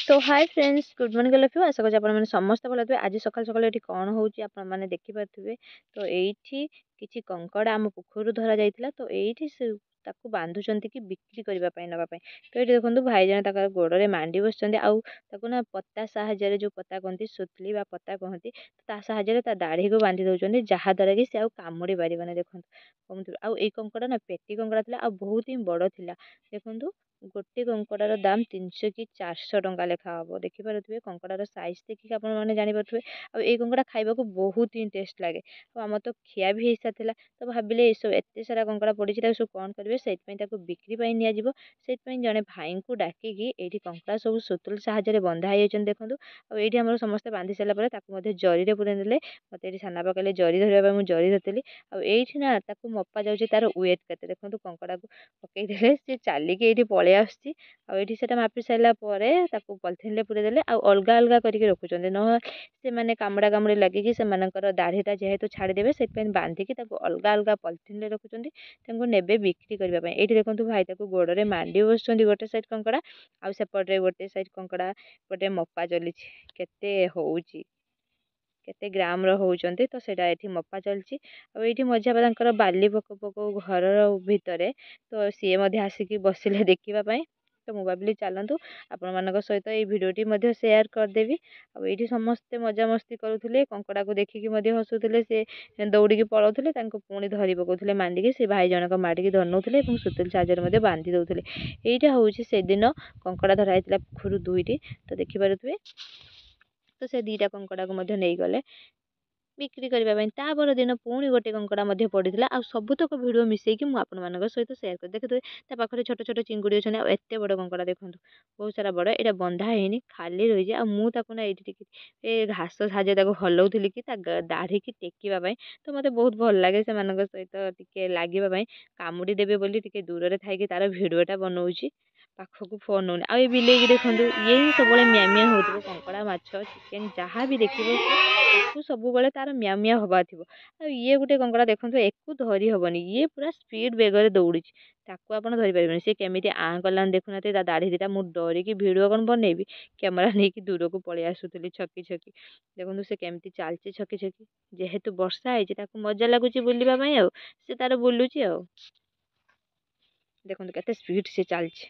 तो hi friends good morning all of you आशा करছি ଆପଣମାନେ ସମସ୍ତେ ଭଲ ଥିବେ। ଆଜି ସକାଳୁ ସକାଳୁ ଏଠି କ'ଣ ହେଉଛି ଆପଣମାନେ ଦେଖିପାରୁଥିବେ। ତ ଏଇଠି କିଛି କଙ୍କଡ଼ା ଆମ ପୋଖରୀରୁ ଧରା ଯାଇଥିଲା। ତ ଏଇଠି ସେ ତାକୁ ବାନ୍ଧୁଛନ୍ତି କି ବିକ୍ରି କରିବା ପାଇଁ ନେବା ପାଇଁ। ତ ଏଇଠି ଦେଖନ୍ତୁ ଭାଇ ଜଣେ ତାଙ୍କର ଗୋଡ଼ରେ ମାଣ୍ଡି ବସିଛନ୍ତି ଆଉ ତାକୁ ନା ପତା ସାହାଯ୍ୟରେ ଯେଉଁ ପତା କହନ୍ତି ସୁତଲି ବା ପତା କହନ୍ତି ତା ସାହାଯ୍ୟରେ ତା ଦାଢ଼ିକୁ ବାନ୍ଧି ଦେଉଛନ୍ତି ଯାହାଦ୍ୱାରା କି ସେ ଆଉ କାମୁଡ଼ି ପାରିବନି। ଦେଖନ୍ତୁ କମୁଥିବ ଆଉ ଏଇ କଙ୍କଡ଼ା ନା ପେଟି କଙ୍କଡ଼ା ଥିଲା ଆଉ ବହୁତ ହିଁ ବଡ଼ ଥିଲା। ଦେଖନ୍ତୁ ଗୋଟେ କଙ୍କଡ଼ାର ଦାମ 300 କି 400 ଟଙ୍କା ଲେଖା ହେବ। ଦେଖିପାରୁଥିବେ କଙ୍କଡ଼ାର ସାଇଜ୍ ଦେଖିକି ଆପଣମାନେ ଜାଣିପାରୁଥିବେ। ଆଉ ଏଇ କଙ୍କଡ଼ା ଖାଇବାକୁ ବହୁତ ହିଁ ଟେଷ୍ଟ ଲାଗେ। ଆଉ ଆମର ତ ଖିଆ ବି ହେଇସାରିଥିଲା। ତ ଭାବିଲେ ଏସବୁ ଏତେ ସାରା କଙ୍କଡ଼ା ପଡ଼ିଛି ତାକୁ ସବୁ କ'ଣ କରିବେ, ସେଇଥିପାଇଁ ତାକୁ ବିକ୍ରି ପାଇଁ ନିଆଯିବ। ସେଇଥିପାଇଁ ଜଣେ ଭାଇଙ୍କୁ ଡାକିକି ଏଇଠି କଙ୍କଡ଼ା ସବୁ ସୁତୁଲି ସାହାଯ୍ୟରେ ବନ୍ଧା ହେଇଯାଇଛନ୍ତି। ଦେଖନ୍ତୁ ଆଉ ଏଇଠି ଆମର ସମସ୍ତେ ବାନ୍ଧି ସାରିଲା ପରେ ତାକୁ ମଧ୍ୟ ଜରିରେ ପୁରେଇ ଦେଲେ। ମୋତେ ଏଇଠି ସାନବାପା କହିଲେ ଜରି ଧରିବା ପାଇଁ, ମୁଁ ଜରି ଧରିଥିଲି। ଆଉ ଏଇଠି ନା ତାକୁ ମପା ଯାଉଛି ତାର ୱେଟ୍ କେତେ। ଦେଖନ୍ତୁ କଙ୍କଡ଼ାକୁ ପକେଇଦେଲେ ସେ ଚାଲିକି ଏଇଠି ପଳେଇ ଆସୁଛି। ଆଉ ଏଇଠି ସେଇଟା ମାପି ସାରିଲା ପରେ ତାକୁ ପଲିଥିନରେ ପୁରେଇ ଦେଲେ ଆଉ ଅଲଗା ଅଲଗା କରିକି ରଖୁଛନ୍ତି। ନହେଲେ ସେମାନେ କାମୁଡ଼ା କାମୁଡ଼ି ଲାଗିକି ସେମାନଙ୍କର ଦାଢ଼ିଟା ଯେହେତୁ ଛାଡ଼ିଦେବେ ସେଥିପାଇଁ ବାନ୍ଧିକି ତାକୁ ଅଲଗା ଅଲଗା ପଲିଥିନରେ ରଖୁଛନ୍ତି। ତାଙ୍କୁ ନେବେ ବିକ୍ରି କରିବା ପାଇଁ। ଏଇଠି ଦେଖନ୍ତୁ ଭାଇ ତାକୁ ଗୋଡ଼ରେ ମାଣ୍ଡି ବସୁଛନ୍ତି ଗୋଟେ ସାଇଡ଼୍ କଙ୍କଡ଼ା ଆଉ ସେପଟରେ ଗୋଟେ ସାଇଡ଼୍ କଙ୍କଡ଼ା ଗୋଟେ ମପା ଚାଲିଛି କେତେ ହେଉଛି, କେତେ ଗ୍ରାମର ହେଉଛନ୍ତି। ତ ସେଇଟା ଏଠି ମପା ଚାଲିଛି। ଆଉ ଏଇଠି ମଝିଆ ତାଙ୍କର ବାଲି ପକଉ ପକଉ ଘରର ଭିତରେ ତ ସିଏ ମଧ୍ୟ ଆସିକି ବସିଲେ ଦେଖିବା ପାଇଁ। ତ ମୁଁ ଭାବିଲି ଚାଲନ୍ତୁ ଆପଣମାନଙ୍କ ସହିତ ଏଇ ଭିଡ଼ିଓଟି ମଧ୍ୟ ସେୟାର କରିଦେବି। ଆଉ ଏଇଠି ସମସ୍ତେ ମଜାମସ୍ତି କରୁଥିଲେ, କଙ୍କଡ଼ାକୁ ଦେଖିକି ମଧ୍ୟ ହସୁଥିଲେ। ସେ ଦୌଡ଼ିକି ପଳାଉଥିଲେ, ତାଙ୍କୁ ପୁଣି ଧରି ପକାଉଥିଲେ ମାଣ୍ଡିକି। ସେ ଭାଇ ଜଣକ ମାଡ଼ିକି ଧରି ନେଉଥିଲେ ଏବଂ ସୁତୁଲି ସାହାଯ୍ୟରେ ମଧ୍ୟ ବାନ୍ଧି ଦେଉଥିଲେ। ଏଇଟା ହେଉଛି ସେଦିନ କଙ୍କଡ଼ା ଧରା ହେଇଥିଲା ପୋଖରୀରୁ 2ଟି। ତ ଦେଖିପାରୁଥିବେ। ତ ସେ 2ଟା କଙ୍କଡ଼ାକୁ ମଧ୍ୟ ନେଇଗଲେ ବିକ୍ରି କରିବା ପାଇଁ। ତା ପରଦିନ ପୁଣି ଗୋଟେ କଙ୍କଡ଼ା ମଧ୍ୟ ପଡ଼ିଥିଲା। ଆଉ ସବୁତକ ଭିଡ଼ିଓ ମିଶେଇକି ମୁଁ ଆପଣମାନଙ୍କ ସହିତ ସେୟାର କରି ଦେଖୁଥିବେ। ତା ପାଖରେ ଛୋଟ ଛୋଟ ଚିଙ୍ଗୁଡ଼ି ଅଛନ୍ତି। ଆଉ ଏତେ ବଡ଼ କଙ୍କଡ଼ା ଦେଖନ୍ତୁ, ବହୁତ ସାରା ବଡ଼। ଏଇଟା ବନ୍ଧା ହେଇନି, ଖାଲି ରହିଛି। ଆଉ ମୁଁ ତାକୁ ନା ଏଇଠି ଟିକେ ଏ ଘାସ ସାହାଯ୍ୟରେ ତାକୁ ହଲଉଥିଲି କି ତା ଦାଢ଼ିକି ଟେକିବା ପାଇଁ। ତ ମୋତେ ବହୁତ ଭଲ ଲାଗେ ସେମାନଙ୍କ ସହିତ ଟିକେ ଲାଗିବା ପାଇଁ। କାମୁଡ଼ି ଦେବେ ବୋଲି ଟିକେ ଦୂରରେ ଥାଇକି ତାର ଭିଡ଼ିଓଟା ବନଉଛି, ପାଖକୁ ଫୋନ୍ ନେଉନି। ଆଉ ଏ ବିଲେଇକି ଦେଖନ୍ତୁ, ଇଏ ହିଁ ସବୁବେଳେ ମିଆଁ ମିଆଁ ହେଉଥିବ। କଙ୍କଡ଼ା, ମାଛ, ଚିକେନ୍ ଯାହା ବି ଦେଖିବ ତାକୁ ସବୁବେଳେ ତାର ମିଆଁ ମିଆଁ ହେବା ଥିବ। ଆଉ ଇଏ ଗୋଟେ କଙ୍କଡ଼ା ଦେଖନ୍ତୁ, ଏକୁ ଧରି ହେବନି। ଇଏ ପୁରା ସ୍ପିଡ୍ ବେଗରେ ଦୌଡ଼ୁଛି, ତାକୁ ଆପଣ ଧରିପାରିବେନି। ସେ କେମିତି ଆଁ କଲାନି ଦେଖୁନାହାନ୍ତି ତା ଦାଢ଼ି ଦିଟା। ମୁଁ ଡରିକି ଭିଡ଼ିଓ କ'ଣ ବନେଇବି, କ୍ୟାମେରା ନେଇକି ଦୂରକୁ ପଳେଇ ଆସୁଥିଲି ଛକି ଛକି। ଦେଖନ୍ତୁ ସେ କେମିତି ଚାଲିଛି ଛକି ଛକି। ଯେହେତୁ ବର୍ଷା ହେଇଛି ତାକୁ ମଜା ଲାଗୁଛି ବୁଲିବା ପାଇଁ, ଆଉ ସେ ତାର ବୁଲୁଛି। ଆଉ ଦେଖନ୍ତୁ କେତେ ସ୍ପିଡ୍ ସେ ଚାଲିଛି।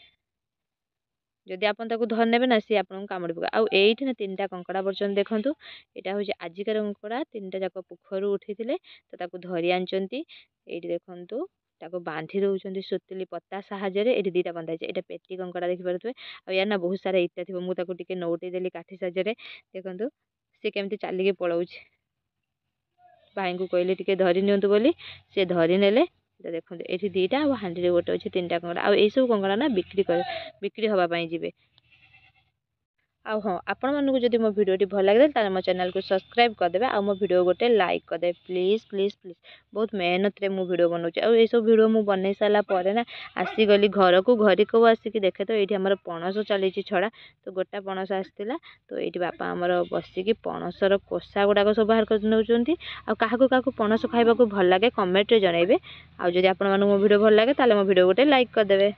ଯଦି ଆପଣ ତାକୁ ଧରି ନେବେ ନା ସିଏ ଆପଣଙ୍କୁ କାମୁଡ଼ି ପକାଏ। ଆଉ ଏଇଠି ନା 3ଟା କଙ୍କଡ଼ା ପଡ଼ିଛନ୍ତି ଦେଖନ୍ତୁ। ଏଇଟା ହେଉଛି ଆଜିକାର କଙ୍କଡ଼ା, 3ଟା ଯାକ ପୋଖରୀରୁ ଉଠିଥିଲେ। ତ ତାକୁ ଧରି ଆଣିଛନ୍ତି। ଏଇଠି ଦେଖନ୍ତୁ ତାକୁ ବାନ୍ଧି ଦେଉଛନ୍ତି ସୁତଲି ପତା ସାହାଯ୍ୟରେ। ଏଇଠି 2ଟା ବନ୍ଧା ହେଇଛି। ଏଇଟା ପେଟି କଙ୍କଡ଼ା ଦେଖିପାରୁଥିବେ। ଆଉ ୟାର ନା ବହୁତ ସାରା ଇଟା ଥିବ। ମୁଁ ତାକୁ ଟିକେ ନଉଟେଇ ଦେଲି କାଠି ସାହାଯ୍ୟରେ। ଦେଖନ୍ତୁ ସେ କେମିତି ଚାଲିକି ପଳାଉଛି। ଭାଇଙ୍କୁ କହିଲେ ଟିକେ ଧରି ନିଅନ୍ତୁ ବୋଲି, ସେ ଧରି ନେଲେ। ତ ଦେଖନ୍ତୁ ଏଇଠି 2ଟା ଆଉ ହାଣ୍ଡିରେ ଗୋଟେ ଅଛି 3ଟା କଙ୍କଡ଼ା। ଆଉ ଏଇସବୁ କଙ୍କଡ଼ା ନା ବିକ୍ରି ହେବା ପାଇଁ ଯିବେ। ଆଉ ହଁ, ଆପଣମାନଙ୍କୁ ଯଦି ମୋ ଭିଡ଼ିଓଟି ଭଲ ଲାଗିଲା ତାହେଲେ ମୋ ଚ୍ୟାନେଲକୁ ସବସ୍କ୍ରାଇବ୍ କରିଦେବେ। ଆଉ ମୋ ଭିଡ଼ିଓ ଗୋଟେ ଲାଇକ୍ କରିଦେବେ ପ୍ଲିଜ୍ ପ୍ଲିଜ୍ ପ୍ଲିଜ୍। ବହୁତ ମେହନତରେ ମୁଁ ଭିଡ଼ିଓ ବନାଉଛି। ଆଉ ଏଇସବୁ ଭିଡ଼ିଓ ମୁଁ ବନେଇ ସାରିଲା ପରେ ନା ଆସିଗଲି ଘରକୁ ଆସିକି ଦେଖେ ତ ଏଇଠି ଆମର ପଣସ ଚାଲିଛି ଛଡ଼ା। ତ ଗୋଟା ପଣସ ଆସିଥିଲା। ତ ଏଇଠି ବାପା ଆମର ବସିକି ପଣସର କୋଷା ଗୁଡ଼ାକ ସବୁ ବାହାର କରି ନେଉଛନ୍ତି। ଆଉ କାହାକୁ କାହାକୁ ପଣସ ଖାଇବାକୁ ଭଲ ଲାଗେ କମେଣ୍ଟରେ ଜଣାଇବେ। ଆଉ ଯଦି ଆପଣମାନଙ୍କୁ ମୋ ଭିଡ଼ିଓ ଭଲ ଲାଗେ ତାହେଲେ ମୋ ଭିଡ଼ିଓ ଗୋଟେ ଲାଇକ୍ କରିଦେବେ।